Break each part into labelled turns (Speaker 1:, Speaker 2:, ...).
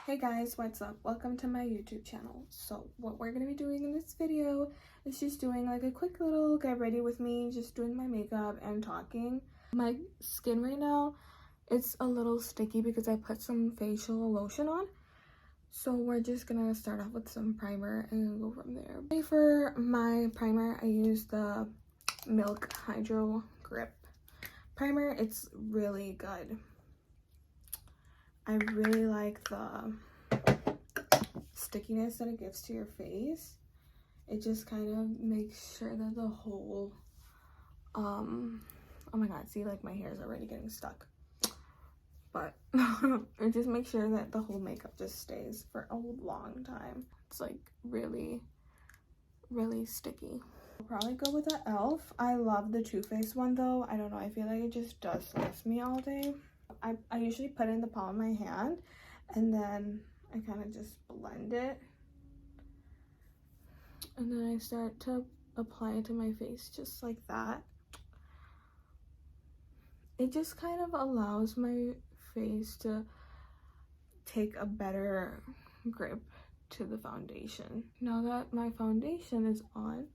Speaker 1: Hey guys, what's up? Welcome to my YouTube channel. So what we're gonna be doing in this video is just doing like a quick little get ready with me, just doing my makeup and talking. My skin right now, it's a little sticky because I put some facial lotion on. So we're just gonna start off with some primer and go from there. For my primer, I use the Milk Hydro Grip primer. It's really good. I really like the stickiness that it gives to your face. It just kind of makes sure that the whole oh my god, see, like my hair is already getting stuck, but it just makes sure that the whole makeup just stays for a long time. It's like really sticky. I'll probably go with the e.l.f. I love the Too Faced one though. I don't know, I feel like it just does last me all day. I usually put it in the palm of my hand and then I kind of just blend it and then I start to apply it to my face just like that. It just kind of allows my face to take a better grip to the foundation. Now that my foundation is on,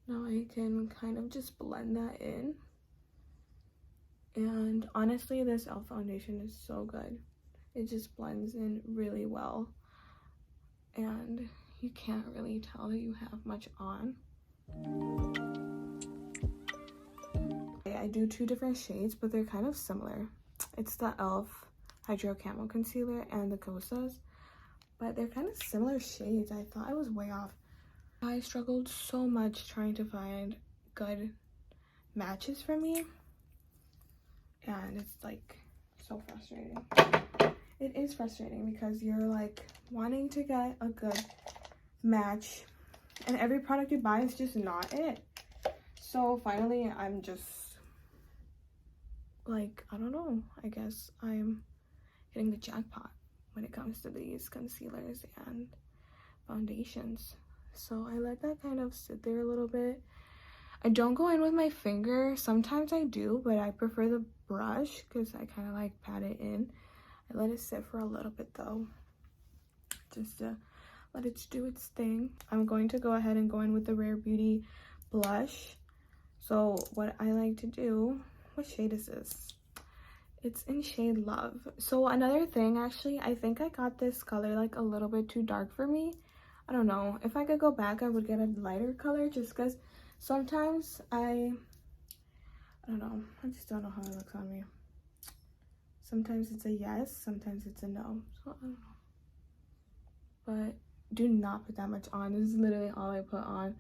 Speaker 1: now I can kind of just blend that in. And honestly, this e.l.f. foundation is so good. It just blends in really well. And you can't really tell that you have much on. I do two different shades, but they're kind of similar. It's the e.l.f. Hydro Camo Concealer and the Kosas. But they're kind of similar shades. I thought I was way off. I struggled so much trying to find good matches for me. And it's like so frustrating. It is frustrating because you're like wanting to get a good match and every product you buy is just not it. So finally I'm just like, I don't know, I guess I'm hitting the jackpot when it comes to these concealers and foundations. So I let that kind of sit there a little bit. I don't go in with my finger. Sometimes I do, but I prefer the brush because I kind of like pat it in. I let it sit for a little bit though, just to let it do its thing. I'm going to go ahead and go in with the Rare Beauty blush. So what I like to do, what shade is this? It's in shade Love. So another thing, actually, I think I got this color like a little bit too dark for me. I don't know. If I could go back, I would get a lighter color just because sometimes I don't know. I just don't know how it looks on me. Sometimes it's a yes, sometimes it's a no. So I don't know. But do not put that much on. This is literally all I put on.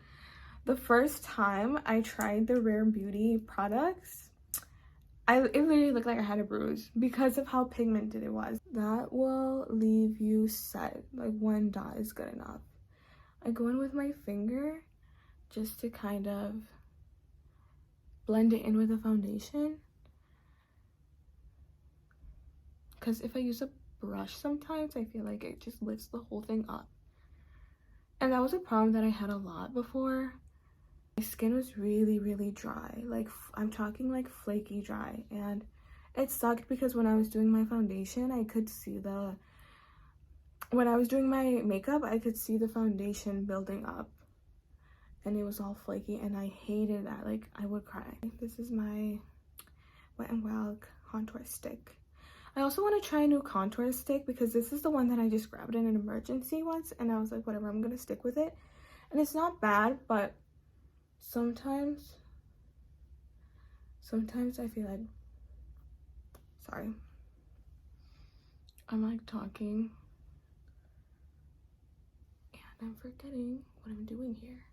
Speaker 1: The first time I tried the Rare Beauty products, it literally looked like I had a bruise because of how pigmented it was. That will leave you set. Like one dot is good enough. I go in with my finger just to kind of blend it in with the foundation. Because if I use a brush sometimes, I feel like it just lifts the whole thing up. And that was a problem that I had a lot before. My skin was really dry. Like, I'm talking like flaky dry. And it sucked because when I was doing my foundation, I could see when I was doing my makeup, I could see the foundation building up. And it was all flaky and I hated that. Like, I would cry. This is my Wet n Wild contour stick. I also want to try a new contour stick because this is the one that I just grabbed in an emergency once and I was like, whatever, I'm gonna stick with it. And it's not bad, but sometimes I feel like, sorry, I'm like talking and I'm forgetting what I'm doing here.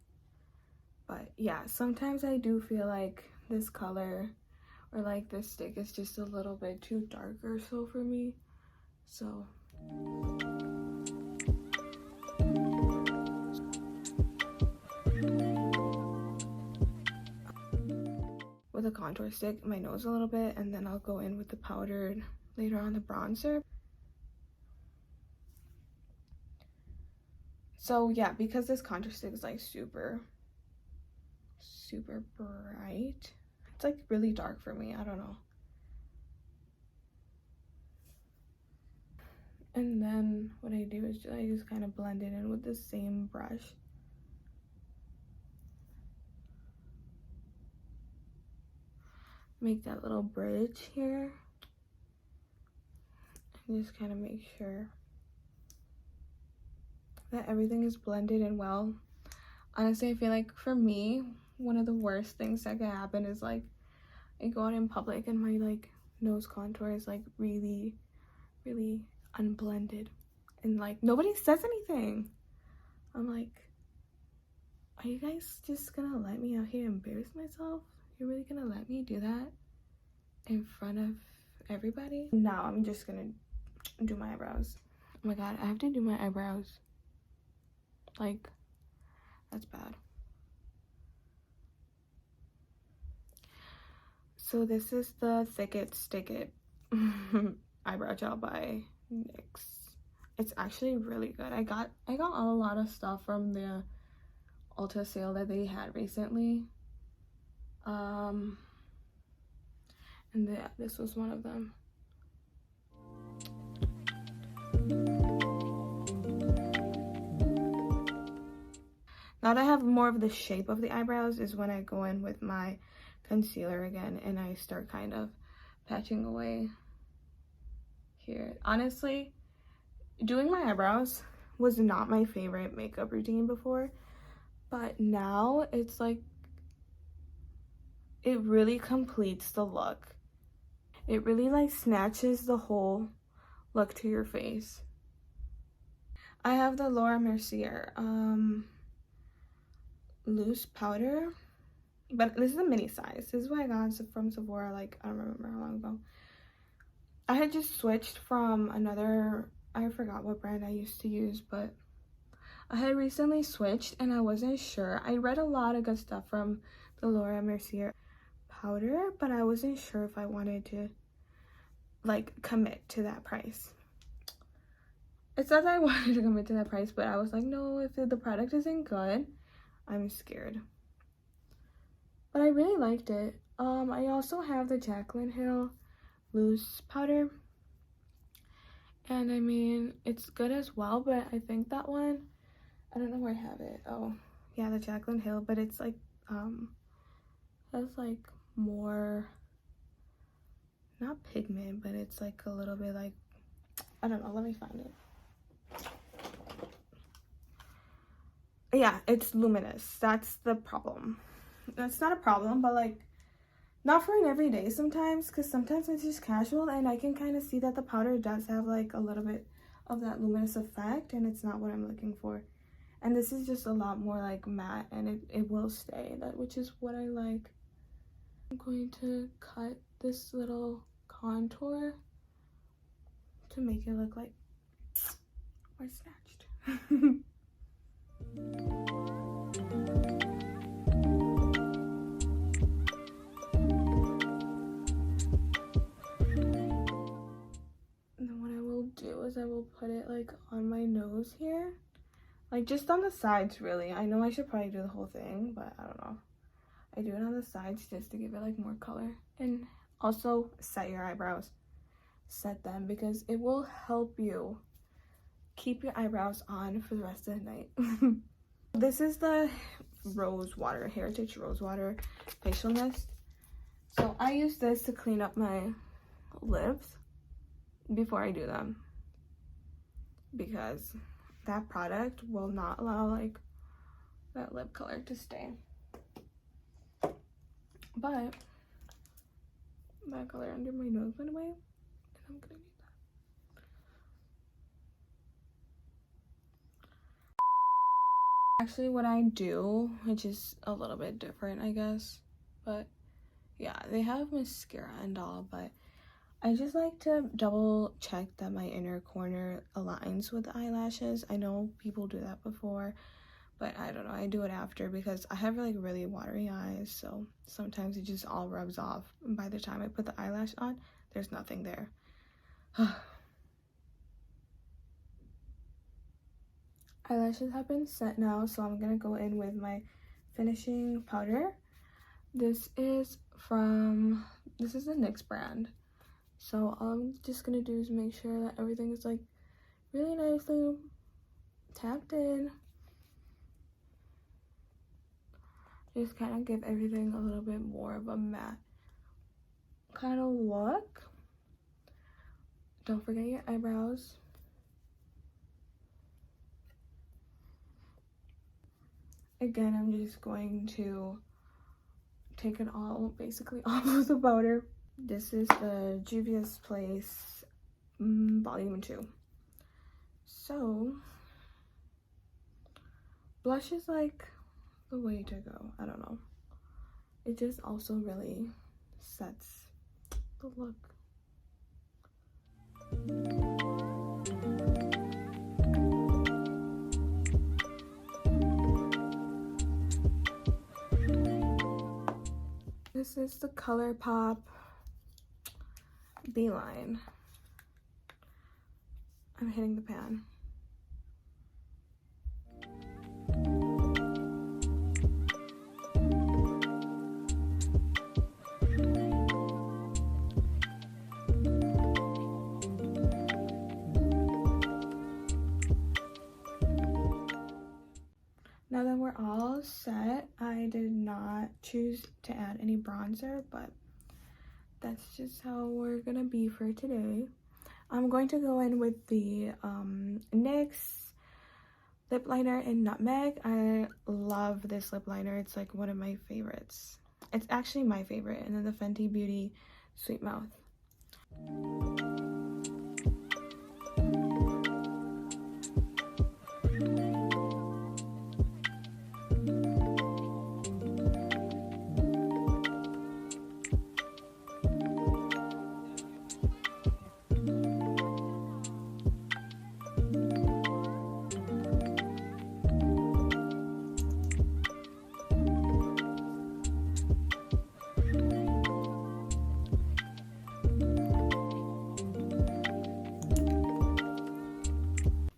Speaker 1: But yeah, sometimes I do feel like this color or like this stick is just a little bit too dark or so for me. So with a contour stick, my nose a little bit, and then I'll go in with the powdered later on the bronzer. So yeah, because this contour stick is like super bright, it's like really dark for me. I don't know. And then what I do is I just kind of blend it in with the same brush. Make that little bridge here. And just kind of make sure that everything is blended in well. Honestly, I feel like for me, one of the worst things that can happen is like I go out in public and my like nose contour is like really unblended and like nobody says anything. I'm like, are you guys just gonna let me out here embarrass myself? You're really gonna let me do that in front of everybody? Now I'm just gonna do my eyebrows. Oh my god, I have to do my eyebrows. Like, that's bad. So this is the Thick It Stick It eyebrow gel by NYX. It's actually really good. I got a lot of stuff from the Ulta sale that they had recently. And this was one of them. Now that I have more of the shape of the eyebrows is when I go in with my concealer again and I start kind of patching away here. Honestly, doing my eyebrows was not my favorite makeup routine before, but now it's like it really completes the look. It really like snatches the whole look to your face. I have the Laura Mercier loose powder, but this is a mini size. This is what I got from Sephora, like I don't remember how long ago. I had just switched from another, I forgot what brand I used to use, but I had recently switched and I wasn't sure. I read a lot of good stuff from the Laura Mercier powder, but I wasn't sure if I wanted to like commit to that price. It says I wanted to commit to that price, but I was like, no, if the product isn't good, I'm scared. But I really liked it. I also have the Jaclyn Hill loose powder, and I mean it's good as well, but I think that one, I don't know where I have it. Oh yeah, the Jaclyn Hill, but it's like has like more, not pigment, but it's like a little bit like, I don't know, let me find it. Yeah, it's luminous. That's the problem. That's not a problem, but like not for an everyday sometimes, because sometimes it's just casual and I can kind of see that the powder does have like a little bit of that luminous effect, and it's not what I'm looking for. And this is just a lot more like matte, and it will stay, that which is what I like. I'm going to cut this little contour to make it look like more snatched. I will put it like on my nose here, like just on the sides really. I know I should probably do the whole thing, but I don't know. I do it on the sides just to give it like more color, and also set your eyebrows. Set them, because it will help you keep your eyebrows on for the rest of the night. This is the Heritage Rose Water facial mist. So I use this to clean up my lips before I do them, because that product will not allow like that lip color to stay. But that color under my nose went away, and I'm gonna need that. Actually, what I do, which is a little bit different I guess, but yeah, they have mascara and all, but I just like to double check that my inner corner aligns with the eyelashes. I know people do that before, but I don't know, I do it after because I have like really watery eyes, so sometimes it just all rubs off, and by the time I put the eyelash on, there's nothing there. Eyelashes have been set now, so I'm gonna go in with my finishing powder. This is the NYX brand. So all I'm just gonna do is make sure that everything is like really nicely tapped in. Just kind of give everything a little bit more of a matte kind of look. Don't forget your eyebrows. Again, I'm just going to take it all basically off of the powder. This is the Juvia's Place Volume 2. So, blush is like the way to go. I don't know. It just also really sets the look. This is the ColourPop Beeline. I'm hitting the pan. Now that we're all set, I did not choose to add any bronzer, but that's just how we're gonna be for today. I'm going to go in with the NYX lip liner in Nutmeg. I love this lip liner. It's like one of my favorites. It's actually my favorite. And then the Fenty Beauty Sweet Mouth.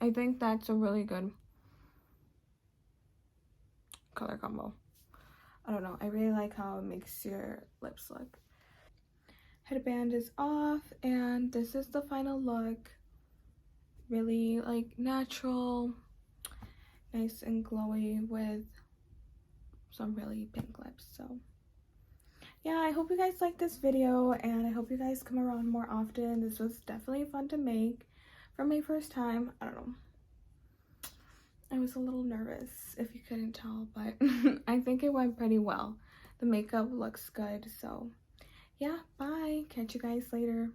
Speaker 1: I think that's a really good color combo. I don't know. I really like how it makes your lips look. Headband is off, and this is the final look. Really like natural, nice and glowy with some really pink lips. So yeah, I hope you guys like this video, and I hope you guys come around more often. This was definitely fun to make for my first time. I don't know, I was a little nervous if you couldn't tell, but I think it went pretty well. The makeup looks good. So yeah, bye, catch you guys later.